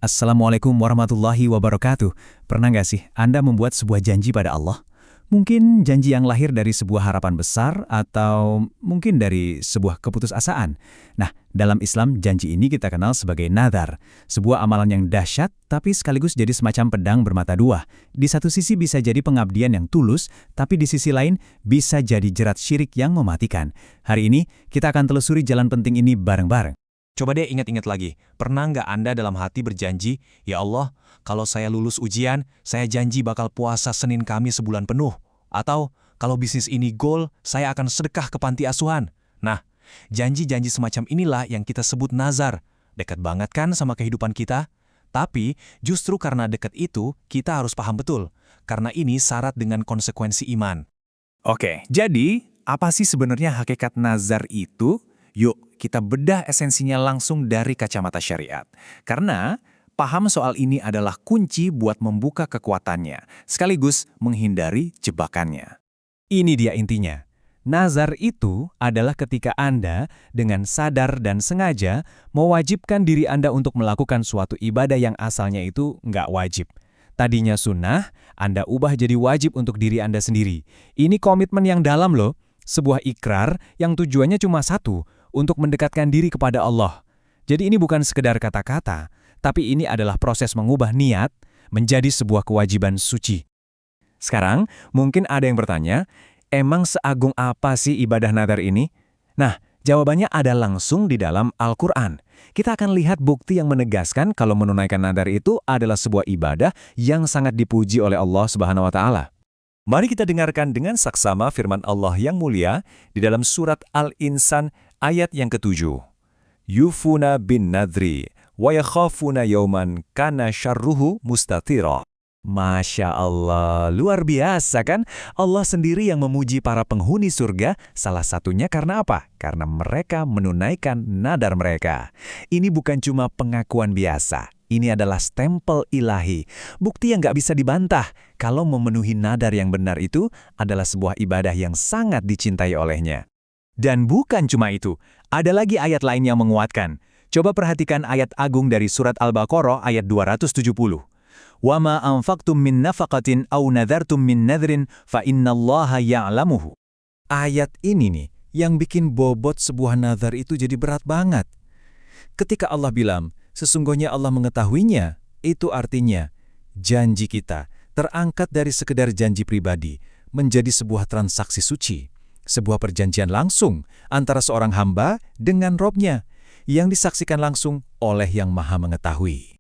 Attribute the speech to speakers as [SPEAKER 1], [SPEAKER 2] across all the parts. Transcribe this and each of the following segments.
[SPEAKER 1] Assalamualaikum warahmatullahi wabarakatuh. Pernah nggak sih Anda membuat sebuah janji pada Allah? Mungkin janji yang lahir dari sebuah harapan besar atau mungkin dari sebuah keputusasaan. Nah, dalam Islam janji ini kita kenal sebagai nadhar, sebuah amalan yang dahsyat tapi sekaligus jadi semacam pedang bermata dua. Di satu sisi bisa jadi pengabdian yang tulus, tapi di sisi lain bisa jadi jerat syirik yang mematikan. Hari ini kita akan telusuri jalan penting ini bareng-bareng.
[SPEAKER 2] Coba deh ingat-ingat lagi, pernah nggak Anda dalam hati berjanji, "Ya Allah, kalau saya lulus ujian, saya janji bakal puasa Senin Kamis sebulan penuh." Atau, "Kalau bisnis ini goal, saya akan sedekah ke panti asuhan." Nah, janji-janji semacam inilah yang kita sebut nazar. Dekat banget kan sama kehidupan kita? Tapi, justru karena dekat itu, kita harus paham betul. Karena ini syarat dengan konsekuensi iman.
[SPEAKER 3] Oke, jadi apa sih sebenarnya hakikat nazar itu? Yuk, kita bedah esensinya langsung dari kacamata syariat. Karena paham soal ini adalah kunci buat membuka kekuatannya, sekaligus menghindari jebakannya.
[SPEAKER 1] Ini dia intinya. Nazar itu adalah ketika Anda dengan sadar dan sengaja mewajibkan diri Anda untuk melakukan suatu ibadah yang asalnya itu nggak wajib. Tadinya sunnah, Anda ubah jadi wajib untuk diri Anda sendiri. Ini komitmen yang dalam loh, sebuah ikrar yang tujuannya cuma satu, untuk mendekatkan diri kepada Allah. Jadi ini bukan sekedar kata-kata, tapi ini adalah proses mengubah niat menjadi sebuah kewajiban suci. Sekarang, mungkin ada yang bertanya, emang seagung apa sih ibadah nadar ini? Nah, jawabannya ada langsung di dalam Al-Quran. Kita akan lihat bukti yang menegaskan kalau menunaikan nadar itu adalah sebuah ibadah yang sangat dipuji oleh Allah Subhanahu wa Ta'ala. Mari kita dengarkan dengan saksama firman Allah yang mulia di dalam surat Al-Insan ayat yang ke-7. Yufuna bin nadri wa yakhafuna yawman kana syarruhu mustatira. Masya Allah, luar biasa kan? Allah sendiri yang memuji para penghuni surga, salah satunya karena apa? Karena mereka menunaikan nadar mereka. Ini bukan cuma pengakuan biasa. Ini adalah stempel ilahi, bukti yang nggak bisa dibantah kalau memenuhi nadar yang benar itu adalah sebuah ibadah yang sangat dicintai olehnya. Dan bukan cuma itu, ada lagi ayat lain yang menguatkan. Coba perhatikan ayat agung dari surat Al-Baqarah ayat 270. "Wa ma anfaqtum min nafaqatin aw nadhartum min nadhrin fa innallaha ya'lamuhu." Ayat ini nih yang bikin bobot sebuah nazar itu jadi berat banget. Ketika Allah bilang, sesungguhnya Allah mengetahuinya, itu artinya janji kita terangkat dari sekedar janji pribadi menjadi sebuah transaksi suci, sebuah perjanjian langsung antara seorang hamba dengan Robnya yang disaksikan langsung oleh Yang Maha Mengetahui.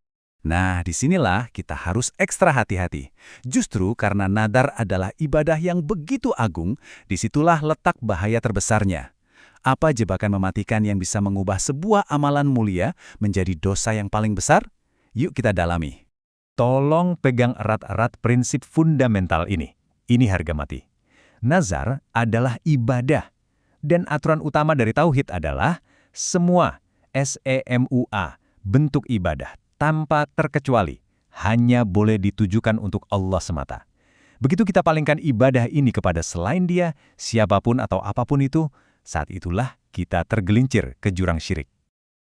[SPEAKER 1] Nah, disinilah kita harus ekstra hati-hati. Justru karena nadar adalah ibadah yang begitu agung, disitulah letak bahaya terbesarnya. Apa jebakan mematikan yang bisa mengubah sebuah amalan mulia menjadi dosa yang paling besar? Yuk kita dalami. Tolong pegang erat-erat prinsip fundamental ini. Ini harga mati. Nazar adalah ibadah. Dan aturan utama dari tauhid adalah semua SEMUA, bentuk ibadah, tanpa terkecuali, hanya boleh ditujukan untuk Allah semata. Begitu kita palingkan ibadah ini kepada selain Dia, siapapun atau apapun itu, saat itulah kita tergelincir ke jurang syirik.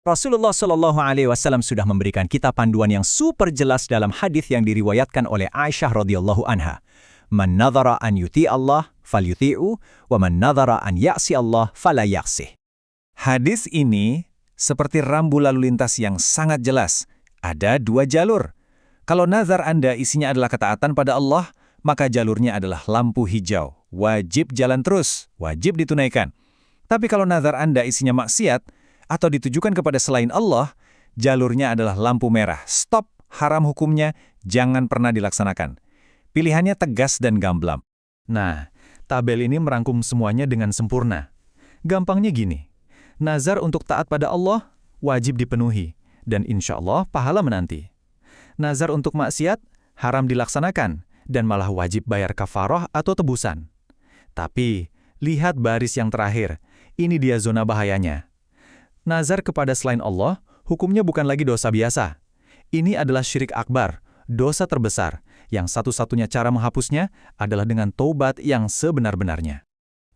[SPEAKER 1] Rasulullah Shallallahu Alaihi Wasallam sudah memberikan kita panduan yang super jelas dalam hadis yang diriwayatkan oleh Aisyah radhiyallahu anha. Man nadhara an yuti Allah falyuti'u, wa man nadhara an ya'si Allah fala ya'sih. Hadis ini seperti rambu lalu lintas yang sangat jelas. Ada dua jalur. Kalau nazar Anda isinya adalah ketaatan pada Allah, maka jalurnya adalah lampu hijau. Wajib jalan terus, wajib ditunaikan. Tapi kalau nazar Anda isinya maksiat atau ditujukan kepada selain Allah, jalurnya adalah lampu merah. Stop, haram hukumnya, jangan pernah dilaksanakan. Pilihannya tegas dan gamblam. Nah, tabel ini merangkum semuanya dengan sempurna. Gampangnya gini, nazar untuk taat pada Allah wajib dipenuhi, dan insya Allah pahala menanti. Nazar untuk maksiat haram dilaksanakan, dan malah wajib bayar kafarah atau tebusan. Tapi, lihat baris yang terakhir. Ini dia zona bahayanya. Nazar kepada selain Allah, hukumnya bukan lagi dosa biasa. Ini adalah syirik akbar, dosa terbesar, yang satu-satunya cara menghapusnya adalah dengan taubat yang sebenar-benarnya.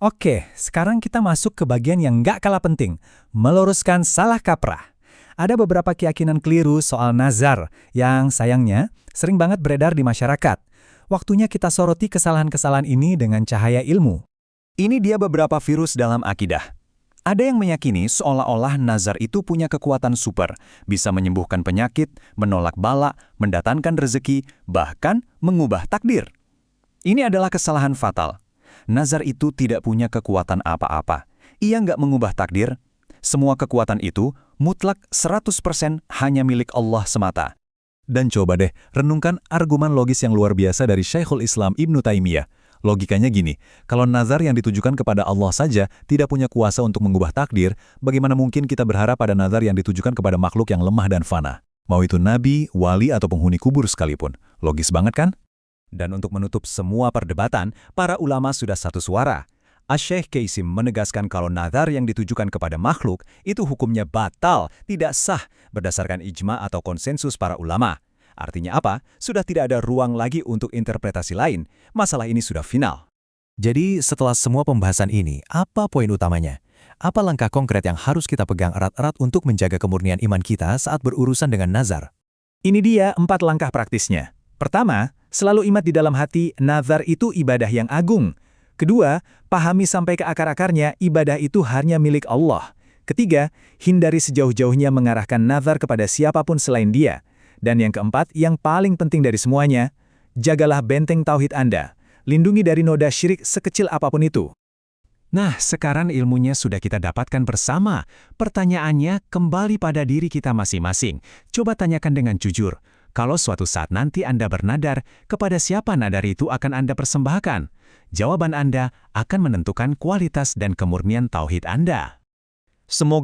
[SPEAKER 1] Oke, sekarang kita masuk ke bagian yang nggak kalah penting, meluruskan salah kaprah. Ada beberapa keyakinan keliru soal nazar yang sayangnya sering banget beredar di masyarakat. Waktunya kita soroti kesalahan-kesalahan ini dengan cahaya ilmu. Ini dia beberapa virus dalam akidah. Ada yang meyakini seolah-olah nazar itu punya kekuatan super, bisa menyembuhkan penyakit, menolak bala, mendatangkan rezeki, bahkan mengubah takdir. Ini adalah kesalahan fatal. Nazar itu tidak punya kekuatan apa-apa. Ia nggak mengubah takdir. Semua kekuatan itu mutlak 100% hanya milik Allah semata. Dan coba deh, renungkan argumen logis yang luar biasa dari Syekhul Islam Ibnu Taimiyah. Logikanya gini, kalau nazar yang ditujukan kepada Allah saja tidak punya kuasa untuk mengubah takdir, bagaimana mungkin kita berharap pada nazar yang ditujukan kepada makhluk yang lemah dan fana? Mau itu nabi, wali, atau penghuni kubur sekalipun. Logis banget kan? Dan untuk menutup semua perdebatan, para ulama sudah satu suara. Asy-Syaikh Kasim menegaskan kalau nazar yang ditujukan kepada makhluk itu hukumnya batal, tidak sah berdasarkan ijma atau konsensus para ulama. Artinya apa? Sudah tidak ada ruang lagi untuk interpretasi lain. Masalah ini sudah final.
[SPEAKER 3] Jadi setelah semua pembahasan ini, apa poin utamanya? Apa langkah konkret yang harus kita pegang erat-erat untuk menjaga kemurnian iman kita saat berurusan dengan nazar?
[SPEAKER 1] Ini dia 4 langkah praktisnya. Pertama, selalu ingat di dalam hati nazar itu ibadah yang agung. Kedua, pahami sampai ke akar-akarnya ibadah itu hanya milik Allah. Ketiga, hindari sejauh-jauhnya mengarahkan nazar kepada siapapun selain Dia. Dan yang keempat, yang paling penting dari semuanya, jagalah benteng tauhid Anda. Lindungi dari noda syirik sekecil apapun itu. Nah, sekarang ilmunya sudah kita dapatkan bersama. Pertanyaannya kembali pada diri kita masing-masing. Coba tanyakan dengan jujur. Kalau suatu saat nanti Anda bernadar, kepada siapa nadar itu akan Anda persembahkan? Jawaban Anda akan menentukan kualitas dan kemurnian tauhid Anda.
[SPEAKER 2] Semoga